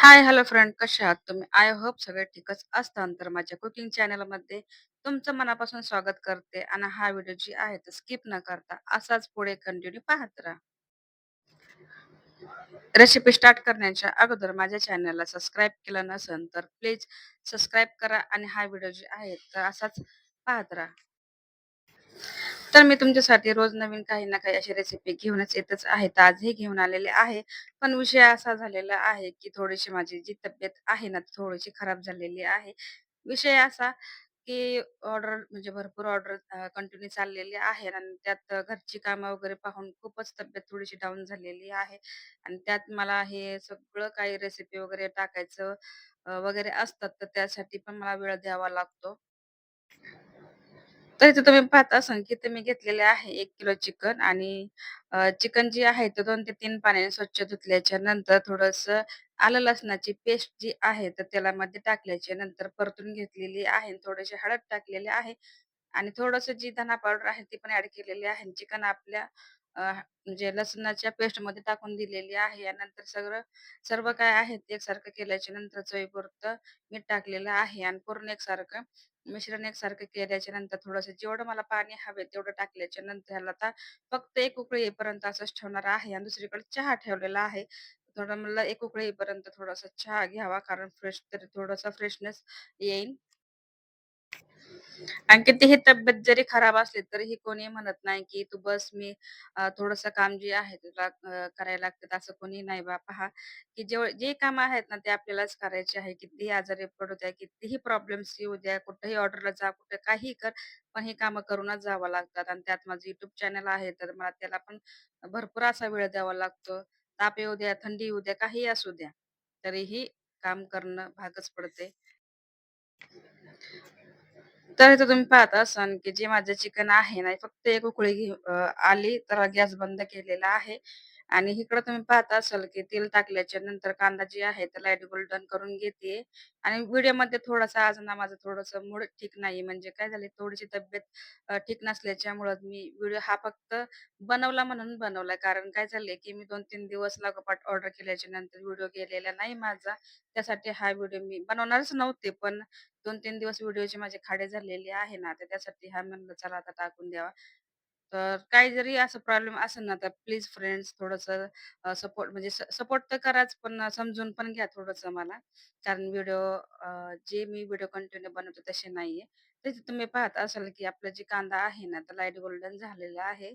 हाय, hello friend कसे आहात तुम्ही? आय होप सगळे ठीकच असताल. तर माझ्या कुकिंग चॅनलमध्ये तुमचं मनापासून स्वागत करते आणि हा व्हिडिओ जी आहे तो स्किप न करता असाच पुढे कंटिन्यू पाहत राहा. रेसिपी स्टार्ट करण्याच्या अगोदर माझ्या चॅनलला सबस्क्राईब केलं नसेल तर प्लीज सबस्क्राईब करा आणि हा व्हिडिओ जे आहे तर असाच पाहत राहा. तर मी तुमच्यासाठी रोज नवीन काही ना काही अशी रेसिपी घेऊनच येतच आहे. तर आजही घेऊन आलेले आहे. पण विषय असा झालेला आहे, की थोडीशी माझी जी तब्येत आहे ना, ती थोडीशी खराब झालेली आहे. विषय असा, की ऑर्डर म्हणजे भरपूर ऑर्डर कंटिन्यू चाललेली आहे आणि त्यात घरची कामं वगैरे पाहून खूपच तब्येत थोडीशी डाऊन झालेली आहे आणि त्यात मला हे सगळं काही रेसिपी वगैरे टाकायचं वगैरे असतात, तर त्यासाठी पण मला वेळ द्यावा लागतो. तर इथे तुम्ही पाहत असाल, की इथे मी घेतलेले आहे 1 किलो चिकन आणि चिकन जी आहे ते 2 ते 3 पाण्याने स्वच्छ धुतल्याच्या नंतर थोडंसं आलं लसणाची पेस्ट जी आहे, तर तेलामध्ये टाकल्याच्या नंतर परतून घेतलेली आहे. थोडेसे हळद टाकलेले आहे आणि थोडंसं जी धना पावडर आहे ती पण ॲड केलेली आहे. चिकन आपल्या म्हणजे लसणाच्या पेस्टमध्ये टाकून दिलेली आहे. यानंतर सर्व काय आहे ते एकसारखं केल्याच्या नंतर चवीपुरतं मीठ टाकलेलं आहे आणि पूर्ण एकसारखं मिश्रण एकसारखं केल्याच्या नंतर थोडंसं जेवढं मला पाणी हवे तेवढं टाकल्याच्या नंतर ह्याला आता फक्त एक उकळी येईपर्यंत असंच ठेवणार आहे आणि दुसरीकडे चहा ठेवलेला आहे. थोडं मला एक उकळी येईपर्यंत थोडासा चहा घ्यावा कारण फ्रेश तरी थोडासा फ्रेशनेस येईल. आणि कितीही तब्येत जरी खराब असली तरीही कोणी म्हणत नाही, की "तू बस मी थोडंसं काम जे आहे तुला करायला लागतात." असं कोणी नाही बा. पहा, की जे कामं आहेत ना ते आपल्यालाच करायचे आहे. कितीही आजारी पडू द्या, कितीही प्रॉब्लेम्स येऊ द्या, कुठेही ऑर्डरला जा, कुठे काहीही कर, पण ही कामं करूनच जावं लागतात. आणि त्यात माझं YouTube चॅनल आहे, तर मला त्याला पण भरपूर असा वेळ द्यावा लागतो. ताप येऊ द्या, थंडी येऊ द्या, काहीही असू द्या, तरीही काम करणं भागच पडते. तर इथं तुम्ही पाहत असाल, की जे माझं चिकन आहे ना, फक्त एक उकळी आली तर गॅस बंद केलेला आहे. आणि इकडं तुम्ही पाहत असाल, की तेल टाकल्याच्या नंतर कांदा जे आहे तर लाईट गोल्डन करून घेते आणि व्हिडिओमध्ये थोडासा आज ना माझं थोडंसं मूड ठीक नाही. म्हणजे काय झाले थोडीशी तब्येत ठीक नसल्याच्यामुळं मी व्हिडिओ हा फक्त बनवला म्हणून बनवला. कारण काय झालंय, की मी 2-3 दिवस लागोपाठ ऑर्डर केल्याच्या नंतर व्हिडिओ गेलेला नाही माझा. त्यासाठी हा व्हिडिओ मी बनवणारच नव्हते. पण 2-3 दिवस व्हिडिओचे माझे खाडे झालेले आहे ना, तर त्यासाठी हा म्हणलं चला आता टाकून द्यावा. तर काही जरी असं प्रॉब्लेम असेल ना, तर प्लीज फ्रेंड्स थोडंसं सपोर्ट म्हणजे सपोर्ट तर कराच, पण समजून पण घ्या थोडंसं मला. कारण जे मी व्हिडिओ कंटिन्यू बनवते तसे नाहीये. तर तुम्ही पाहत असाल, की आपला जे कांदा आहे ना, तर लाईट गोल्डन झालेला आहे.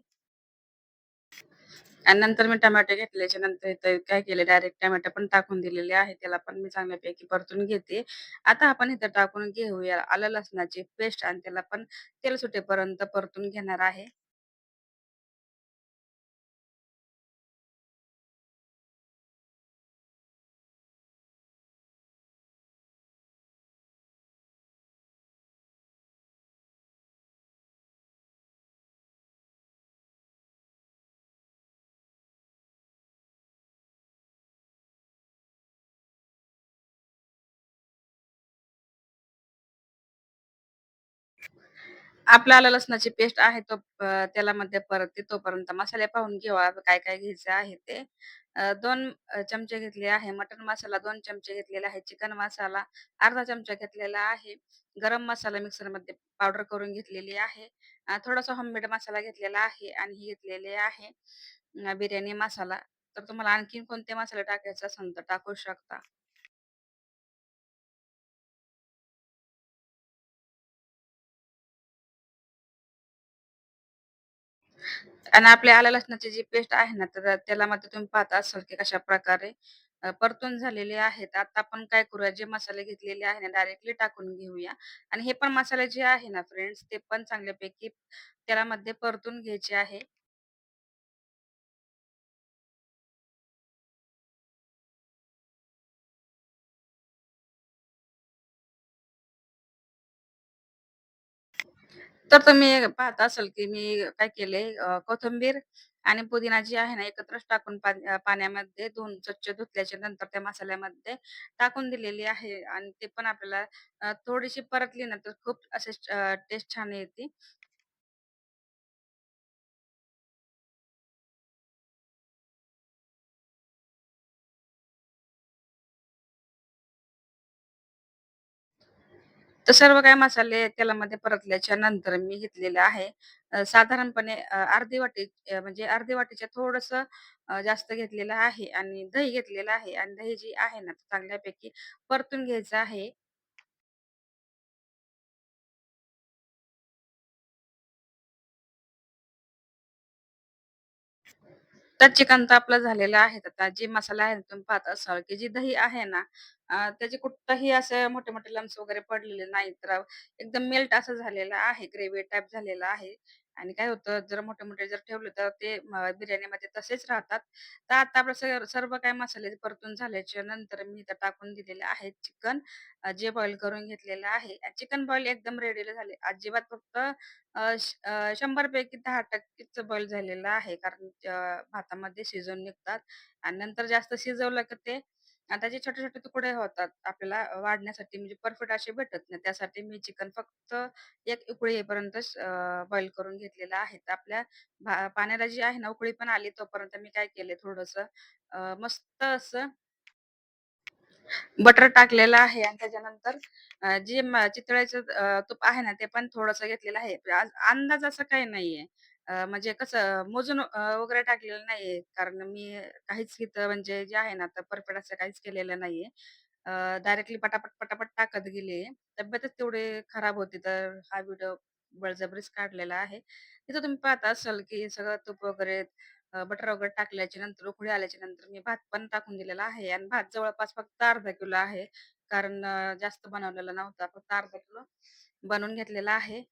आणि नंतर मी टोमॅटो घेतल्याच्या नंतर इथं काय केले डायरेक्ट टोमॅटो पण टाकून दिलेले आहे. त्याला पण मी चांगल्यापैकी परतून घेते. आता आपण इथं टाकून घेऊया आलं लसणाची पेस्ट आणि त्याला पण तेल सुटेपर्यंत परतून घेणार आहे. आपला आलं लसणाची पेस्ट आहे तो तेलामध्ये परतते तोपर्यंत मसाले पाहून घेऊया काय-काय घ्यायचं आहे ते. 2 चमचे घेतले आहे मटण मसाला, 2 चमचे घेतलेला आहे चिकन मसाला, अर्धा चमचा घेतलेला आहे गरम मसाला मिक्सरमध्ये पावडर करून घेतलेली आहे. थोडासा होममेड मसाला घेतलेला आहे आणि हे घेतलेले आहे बिर्याणी मसाला. तर तुम्हाला आणखीन कोणते मसाले टाकायचे असेल तर टाकू शकता. आणि आपल्या आलं लसणाची जी पेस्ट आहे ना, तर तेलामध्ये तुम्ही पाहत असाल की कशाप्रकारे परतून झालेले आहेत. आता आपण काय करूया, जे मसाले घेतलेले आहे ना, डायरेक्टली टाकून घेऊया आणि हे पण मसाले जे आहे ना फ्रेंड्स, ते पण चांगल्यापैकी तेलामध्ये परतून घ्यायचे आहे. तर तुम्ही पाहत असाल की मी काय केलंय कोथिंबीर आणि पुदिना जी आहे ना, एकत्रच टाकून पाण्यामध्ये धुवून स्वच्छ धुतल्याच्या नंतर त्या मसाल्यामध्ये टाकून दिलेली आहे आणि ते पण आपल्याला थोडीशी परतली ना, तर खूप असे टेस्ट छान येते. तर सर्व काही मसाले तेलामध्ये परतल्याच्या नंतर मी घेतलेले आहे साधारणपणे अर्धी वाटी म्हणजे अर्धी वाटीच्या थोडंसं जास्त घेतलेलं आहे आणि दही घेतलेलं आहे आणि दही जी आहे ना, चांगल्यापैकी परतून घ्यायचं आहे. तर चिकन तर आपलं झालेलं आहे. आता जे मसाला आहे ना, तुम्ही पाहत असाल, की जी दही आहे ना, त्याचे कुठंही असे मोठे-मोठे लम्स वगैरे पडलेले नाहीत. तर एकदम मेल्ट असं झालेलं आहे, ग्रेव्ही टाइप झालेलं आहे. आणि काय होतं, जर मोठे-मोठे जर ठेवले तर ते बिर्याणीमध्ये तसेच राहतात. तर आता आपलं सर्व काही मसाले परतून झाल्याच्या नंतर मी इथं टाकून दिलेले आहेत चिकन, जे बॉईल करून घेतलेलं आहे. चिकन बॉईल एकदम रेडीला झाले. अजिबात फक्त 100 पैकी 10% बॉईल झालेलं आहे. कारण भातामध्ये शिजून निघतात आणि नंतर जास्त शिजवलं की ते त्याचे छोटे-छोटे तुकडे होतात. आपल्याला वाढण्यासाठी म्हणजे परफेक्ट असे भेटत नाही. त्यासाठी मी चिकन फक्त एक उकळी येईपर्यंतच बॉईल करून घेतलेलं आहे. तर आपल्या पाण्याला जी आहे ना उकळी पण आली तोपर्यंत मी काय केले थोडंसं मस्त असं बटर टाकलेलं आहे आणि त्याच्यानंतर जे चितळेचं तूप आहे ना, ते पण थोडंसं घेतलेलं आहे. आज अंदाज असं काही नाहीये. म्हणजे कसं मोजून वगैरे टाकलेलं नाहीये. कारण मी काहीच इथं म्हणजे जे आहे ना, तर परफेक्ट असं काहीच केलेलं नाहीये. डायरेक्टली पटापट, पटापट टाकत गेले. तब्येतच तेवढी खराब होती, तर हा व्हिडिओ बळजबरीच काढलेला आहे. तिथं तुम्ही पाहता असाल, की सगळं तूप वगैरे बटर वगैरे टाकल्याच्या नंतर उकळी आल्याच्या नंतर मी भात पण टाकून दिलेला आहे आणि भात जवळपास फक्त अर्धा किलो आहे. कारण जास्त बनवलेला नव्हता. फक्त अर्धा किलो बनवून घेतलेला आहे.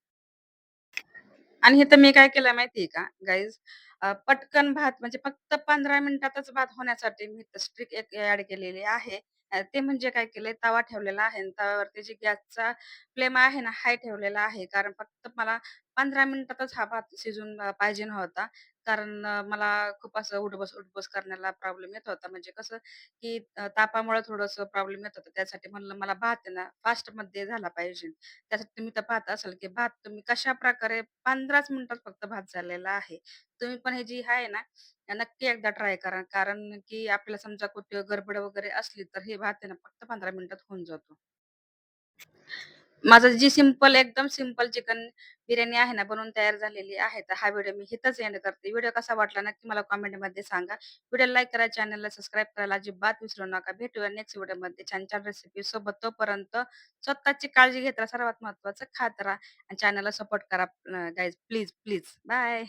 आणि इथं मी काय केलं माहिती का गाईज, पटकन भात म्हणजे फक्त 15 मिनिटातच भात होण्यासाठी मी स्ट्रिक एक ॲड केलेली आहे. ते म्हणजे काय केलंय, तवा ठेवलेला आहे आणि तव्यावरती जी गॅसचा फ्लेम आहे ना, हाय ठेवलेला आहे. कारण फक्त मला 15 मिनिटातच हा भात शिजून पाहिजे होता. कारण मला खूप असं उठ-बस करण्याला प्रॉब्लेम येत होता. म्हणजे कसं, की तापामुळे थोडंसं प्रॉब्लेम येत होता. त्यासाठी म्हणलं मला भात आहे ना, फास्टमध्ये झाला पाहिजे. त्यासाठी तुम्ही तर पाहत असाल, की भात तुम्ही कशाप्रकारे 15च मिनिटात फक्त भात झालेला आहे. तुम्ही पण हे जी आहे ना, नक्की एकदा ट्राय करा. कारण की आपल्याला समजा कुठे गडबड वगैरे असली, तर हे भात आहे ना, फक्त 15 मिनिटात होऊन जातो. माझं जी सिंपल एकदम सिंपल चिकन बिर्याणी आहे ना, बनवून तयार झालेली आहे. तर हा व्हिडिओ मी इथंच एंड करते. व्हिडिओ कसा वाटला नक्की मला कमेंटमध्ये सांगा. व्हिडिओला लाईक करा, चॅनलला सबस्क्राईब करायला अजिबात विसरू नका. भेटूया नेक्स्ट व्हिडिओमध्ये छान-छान रेसिपीसोबत. तोपर्यंत स्वतःची काळजी घेत राहा. सर्वात महत्त्वाचं खात राहा आणि चॅनलला सपोर्ट करा. Guys please, please. बाय.